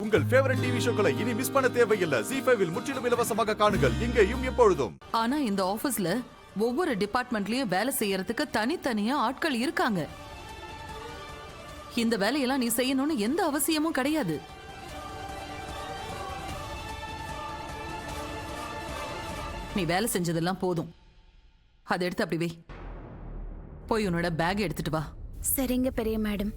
உங்கள் favourite TV ஷோக்களை இனி miss பண்ண தேவையில்லை. ZEE5 இல் முற்றிலும் இலவசமாக காணுங்கள், இங்கேயும் எப்பொழுதும். ஆனா இந்த ஆபீஸ்ல ஒவ்வொரு டிபார்ட்மெண்ட்லயும் வேலை செய்யறதுக்கு தனித்தனியா ஆட்கள் இருக்காங்க. இந்த வேலையெல்லாம் நீ செய்யணும்னு எந்த அவசியமும் கிடையாது. நீ வேலை செஞ்சதெல்லாம் போதும். அதை எடுத்து அப்படி வை. போய் உன்னோட பேக் எடுத்துட்டு வா. சரிங்க பெரிய மேடம்.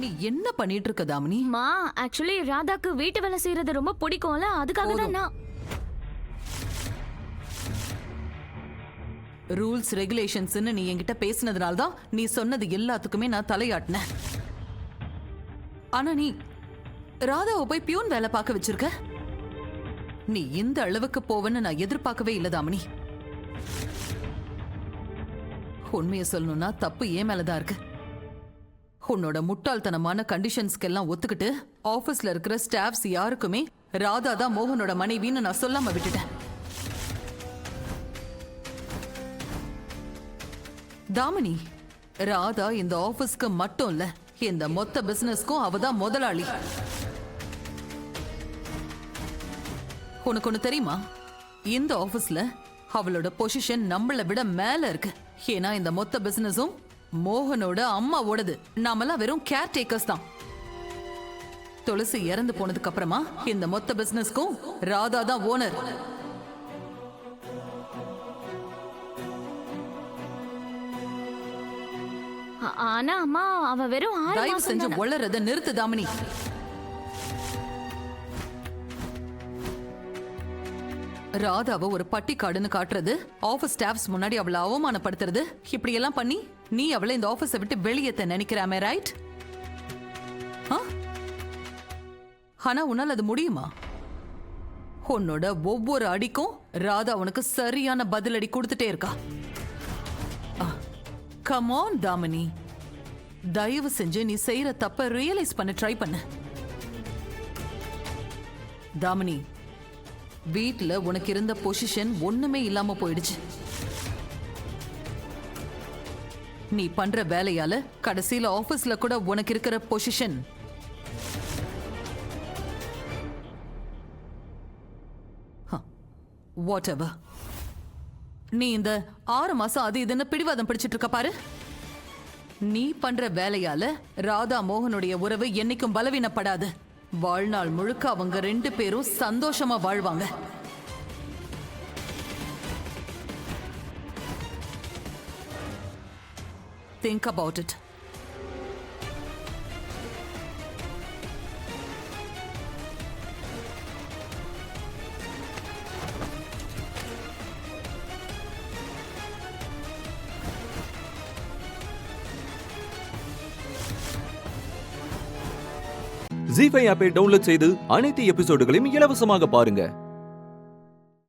நீ என்ன பண்ணிட்டு இருக்க தாமினி? மா, ஆக்சுவலி ராதாக்கு வீட்டு வேலை செய்யறது ரொம்ப பிடிக்கும்ல, அதுக்காக தான் நான் ரூல்ஸ் ரெகுலேஷன்ஸ்னு நீ என்கிட்ட பேசினதுனால தான் நீ சொன்னது எல்லாத்துக்குமே நான் தலையாட்டினேன். ஆனா நீ ராதாவை போய் பியூன் வேலை பார்க்க வச்சிருக்க. நீ இந்த அளவுக்கு போவன்னு நான் எதிர்பார்க்கவே இல்லை தாமினி. உண்மையை சொல்லணும்னா தப்பு ஏன் மேலதான் இருக்கு. உன்னோட முட்டாள்தனமான கண்டிஷன்ஸ்க்கெல்லாம் ஒத்துக்கிட்டு ஆபீஸ்ல இருக்கிற ஸ்டாஃப்ஸ் யாருக்குமே ராதா தான் மோகனோட மனைவின்னு நான் சொல்லாம விட்டுட்டேன். தாமினி, ராதா இந்த ஆபீஸ்க்கு மட்டும் இல்ல, இந்த மொத்த பிசினஸ்க்கும் அவதான் முதலாளி. உனக்கு ஒண்ணு தெரியுமா? இந்த ஆபீஸ்ல அவளோட பொசிஷன் நம்மளை விட மேல இருக்கு. ஏன்னா இந்த மொத்த பிசினஸும் மோகனோட அம்மாவோடது. நாமெல்லாம் வெறும் கேர் டேக்கர்ஸ் தான். துளசி இறந்து போனதுக்கு அப்புறமா இந்த மொத்த பிசினஸ்க்கும் ராதா தான் ஓனர். ஆனா அம்மா, அவ வெறும் 6 தயவு மாசம் செஞ்சு தானே. ஒளறத நிறுத்து தாமினி. ராதாவை ஒரு பட்டிக்காடுன்னு காட்டுறது, ஆபீஸ் ஸ்டாஃப்ஸ் முன்னாடி அவளை அவமானப்படுத்துறது, இப்படி எல்லாம் பண்ணி நீ அவளை இந்த ஆபீஸை விட்டு வெளியேத்த நினைக்கிறாமே, ரைட்? ஆனா உன்னால் அது முடியுமா? உன்னோட ஒவ்வொரு அடிக்கும் ராதா உனக்கு சரியான பதிலடி கொடுத்துட்டே இருக்கா. கம் ஆன் தாமினி, தயவு செஞ்சு நீ செய்யற தப்ப ரியலைஸ் பண்ண ட்ரை பண்ணு. தாமினி, வீட்ல உனக்கு இருந்த பொசிஷன் ஒண்ணுமே இல்லாம போயிடுச்சு. நீ பண்ற வேலையால கடைசியில ஆபீஸ்ல கூட உனக்கு இருக்கிற பொசிஷன் வாட் எவர். நீ இந்த 6 மாசம் அது இதுன்னு பிடிவாதம் பிடிச்சிட்டு இருக்க பாரு. நீ பண்ற வேலையால ராதா மோகனுடைய உறவு என்னைக்கும் பலவீனப்படாது. வாழ்நாள் முழுக்க அவங்க 2 பேரும் சந்தோஷமா வாழ்வாங்க. Think about it. ZEE5 ஆப்பை டவுன்லோட் செய்து அனைத்து எபிசோடுகளையும் இலவசமாக பாருங்க.